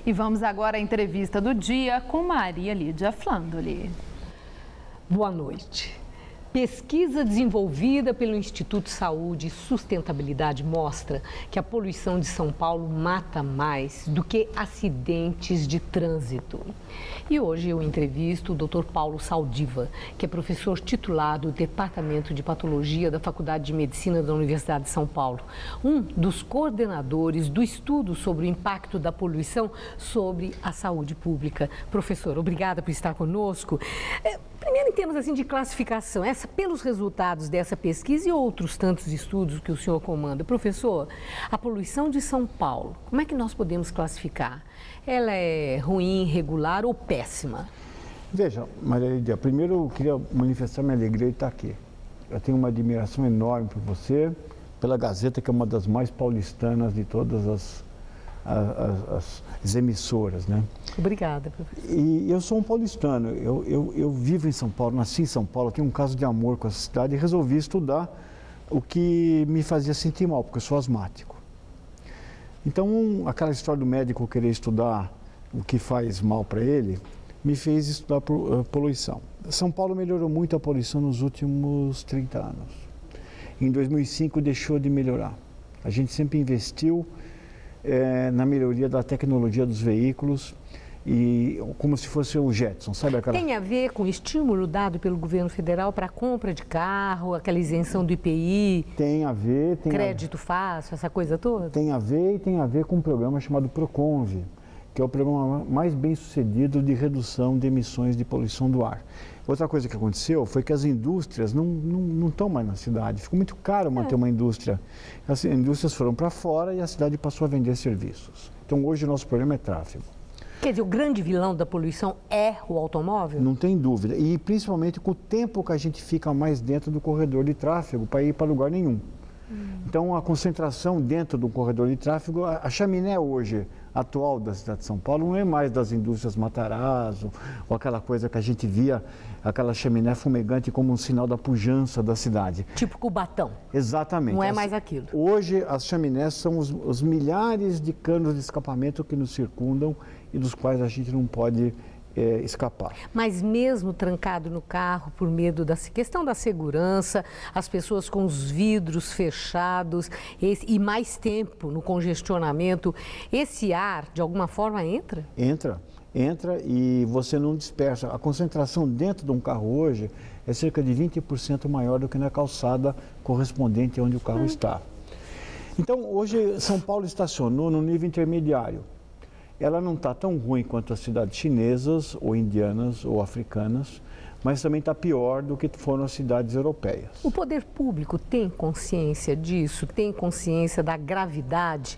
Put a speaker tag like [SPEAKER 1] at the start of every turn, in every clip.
[SPEAKER 1] E vamos agora à entrevista do dia com Maria Lídia Flandoli.
[SPEAKER 2] Boa noite. Pesquisa desenvolvida pelo Instituto Saúde e Sustentabilidade mostra que a poluição de São Paulo mata mais do que acidentes de trânsito. E hoje eu entrevisto o Dr. Paulo Saldiva, que é professor titular do Departamento de Patologia da Faculdade de Medicina da Universidade de São Paulo, um dos coordenadores do estudo sobre o impacto da poluição sobre a saúde pública. Professor, obrigada por estar conosco. Primeiro, em termos assim, de classificação, pelos resultados dessa pesquisa e outros tantos estudos que o senhor comanda, professor, a poluição de São Paulo, como é que nós podemos classificar? Ela é ruim, regular ou péssima?
[SPEAKER 3] Veja, Maria Lídia, primeiro eu queria manifestar minha alegria de estar aqui. Eu tenho uma admiração enorme por você, pela Gazeta, que é uma das mais paulistanas de todas as emissoras, né?
[SPEAKER 2] Obrigada, professor.
[SPEAKER 3] E eu sou um paulistano, eu vivo em São Paulo, nasci em São Paulo, tenho um caso de amor com essa cidade e resolvi estudar o que me fazia sentir mal, porque eu sou asmático. Então, aquela história do médico querer estudar o que faz mal para ele, me fez estudar poluição. São Paulo melhorou muito a poluição nos últimos 30 anos. Em 2005 deixou de melhorar. A gente sempre investiu na melhoria da tecnologia dos veículos, e como se fosse o Jetson, sabe aquela...
[SPEAKER 2] Tem a ver com o estímulo dado pelo governo federal para a compra de carro, aquela isenção do IPI?
[SPEAKER 3] Tem a ver...
[SPEAKER 2] Crédito fácil, essa coisa toda?
[SPEAKER 3] Tem a ver, e tem a ver com um programa chamado Proconve, que é o programa mais bem sucedido de redução de emissões de poluição do ar. Outra coisa que aconteceu foi que as indústrias não estão mais na cidade. Ficou muito caro manter uma indústria. As indústrias foram para fora e a cidade passou a vender serviços. Então hoje o nosso problema é tráfego.
[SPEAKER 2] Quer dizer, o grande vilão da poluição é o automóvel?
[SPEAKER 3] Não tem dúvida. E principalmente com o tempo que a gente fica mais dentro do corredor de tráfego para ir para lugar nenhum. Então a concentração dentro do corredor de tráfego, a chaminé hoje atual da cidade de São Paulo não é mais das indústrias Matarazzo ou aquela coisa que a gente via, aquela chaminé fumegante como um sinal da pujança da cidade.
[SPEAKER 2] Tipo Cubatão.
[SPEAKER 3] Exatamente.
[SPEAKER 2] Não é mais aquilo.
[SPEAKER 3] Hoje as chaminés são os milhares de canos de escapamento que nos circundam e dos quais a gente não pode escapar.
[SPEAKER 2] Mas mesmo trancado no carro por medo da questão da segurança, as pessoas com os vidros fechados e mais tempo no congestionamento, esse ar de alguma forma entra?
[SPEAKER 3] Entra e você não dispersa. A concentração dentro de um carro hoje é cerca de 20% maior do que na calçada correspondente onde o carro está. Então hoje São Paulo estacionou no nível intermediário. Ela não está tão ruim quanto as cidades chinesas, ou indianas, ou africanas, mas também está pior do que foram as cidades europeias.
[SPEAKER 2] O poder público tem consciência disso? Tem consciência da gravidade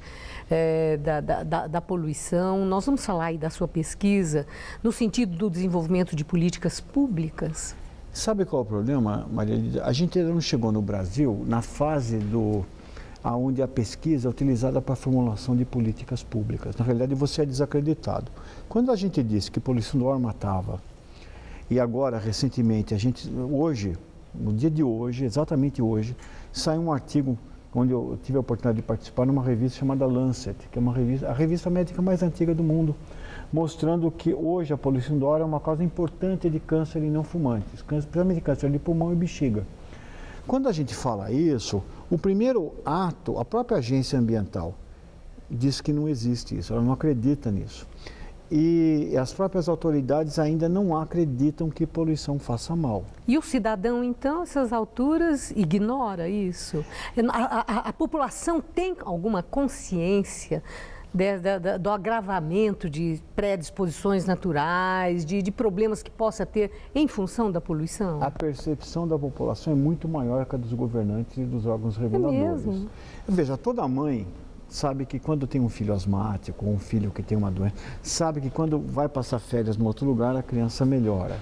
[SPEAKER 2] da poluição? Nós vamos falar aí da sua pesquisa no sentido do desenvolvimento de políticas públicas?
[SPEAKER 3] Sabe qual é o problema, Maria Lídia? A gente ainda não chegou no Brasil na fase onde a pesquisa é utilizada para a formulação de políticas públicas. Na realidade, você é desacreditado. Quando a gente disse que poluição do ar matava, e agora, recentemente, hoje, no dia de hoje, exatamente hoje, sai um artigo onde eu tive a oportunidade de participar numa revista chamada Lancet, que é a revista médica mais antiga do mundo, mostrando que hoje a poluição do ar é uma causa importante de câncer em não fumantes, principalmente câncer de pulmão e bexiga. Quando a gente fala isso, o primeiro ato, a própria agência ambiental diz que não existe isso, ela não acredita nisso. E as próprias autoridades ainda não acreditam que poluição faça mal.
[SPEAKER 2] E o cidadão, então, a essas alturas, ignora isso? A população tem alguma consciência do agravamento de predisposições naturais, de problemas que possa ter em função da poluição?
[SPEAKER 3] A percepção da população é muito maior que a dos governantes e dos órgãos reguladores.
[SPEAKER 2] É mesmo?
[SPEAKER 3] Veja, toda mãe sabe que quando tem um filho asmático ou um filho que tem uma doença, sabe que quando vai passar férias em outro lugar, a criança melhora.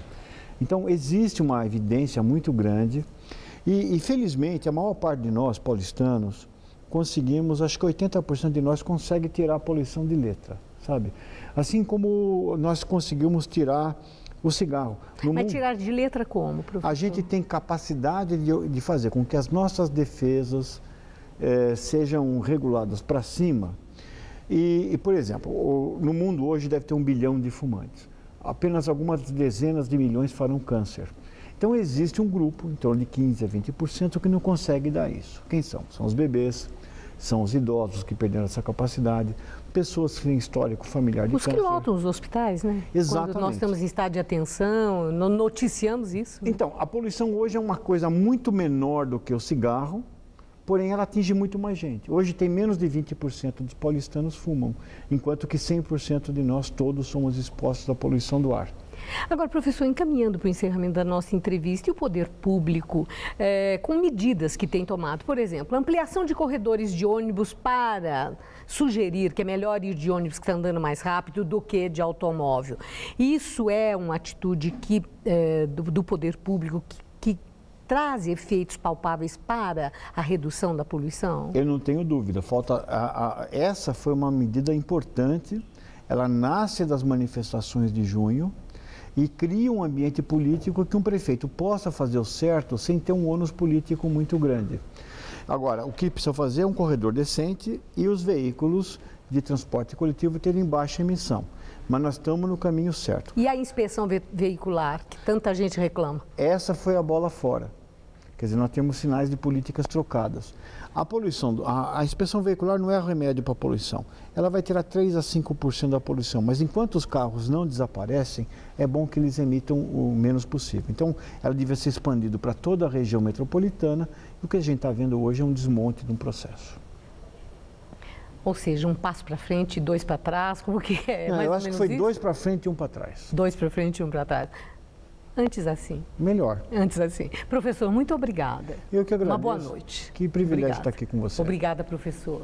[SPEAKER 3] Então, existe uma evidência muito grande e felizmente, a maior parte de nós, paulistanos, conseguimos, acho que 80% de nós consegue tirar a poluição de letra, sabe? Assim como nós conseguimos tirar o cigarro.
[SPEAKER 2] Mas tirar de letra como, professor?
[SPEAKER 3] A gente tem capacidade de fazer com que as nossas defesas sejam reguladas para cima Por exemplo, no mundo hoje deve ter 1 bilhão de fumantes. Apenas algumas dezenas de milhões farão câncer. Então existe um grupo, em torno de 15% a 20%, que não consegue dar isso. Quem são? São os bebês, são os idosos que perderam essa capacidade, pessoas que têm histórico familiar de câncer.
[SPEAKER 2] Os que lotam os hospitais, né?
[SPEAKER 3] Exatamente.
[SPEAKER 2] Quando nós estamos em estado de atenção, noticiamos isso. Né?
[SPEAKER 3] Então, a poluição hoje é uma coisa muito menor do que o cigarro, porém ela atinge muito mais gente. Hoje tem menos de 20% dos paulistanos fumam, enquanto que 100% de nós todos somos expostos à poluição do ar.
[SPEAKER 2] Agora, professor, encaminhando para o encerramento da nossa entrevista, e o poder público, com medidas que tem tomado, por exemplo, ampliação de corredores de ônibus para sugerir que é melhor ir de ônibus que está andando mais rápido do que de automóvel. Isso é uma atitude do poder público que traz efeitos palpáveis para a redução da poluição? Eu
[SPEAKER 3] não tenho dúvida. Essa foi uma medida importante, ela nasce das manifestações de junho, e cria um ambiente político que um prefeito possa fazer o certo sem ter um ônus político muito grande. Agora, o que precisa fazer é um corredor decente e os veículos de transporte coletivo terem baixa emissão. Mas nós estamos no caminho certo.
[SPEAKER 2] E a inspeção veicular, que tanta gente reclama?
[SPEAKER 3] Essa foi a bola fora. Quer dizer, nós temos sinais de políticas trocadas. A poluição, a inspeção veicular não é remédio para a poluição. Ela vai tirar 3 a 5% da poluição, mas enquanto os carros não desaparecem, é bom que eles emitam o menos possível. Então, ela devia ser expandida para toda a região metropolitana, e o que a gente está vendo hoje é um desmonte de um processo.
[SPEAKER 2] Ou seja, um passo para frente e 2 para trás, como que é?
[SPEAKER 3] Não,
[SPEAKER 2] mais
[SPEAKER 3] eu
[SPEAKER 2] ou
[SPEAKER 3] acho que
[SPEAKER 2] menos
[SPEAKER 3] foi
[SPEAKER 2] isso?
[SPEAKER 3] 2 para frente e 1 para trás.
[SPEAKER 2] 2 para frente e 1 para trás. Antes assim.
[SPEAKER 3] Melhor.
[SPEAKER 2] Antes assim. Professor, muito obrigada.
[SPEAKER 3] Eu que agradeço.
[SPEAKER 2] Uma boa noite.
[SPEAKER 3] Que privilégio estar aqui com você.
[SPEAKER 2] Obrigada, professor.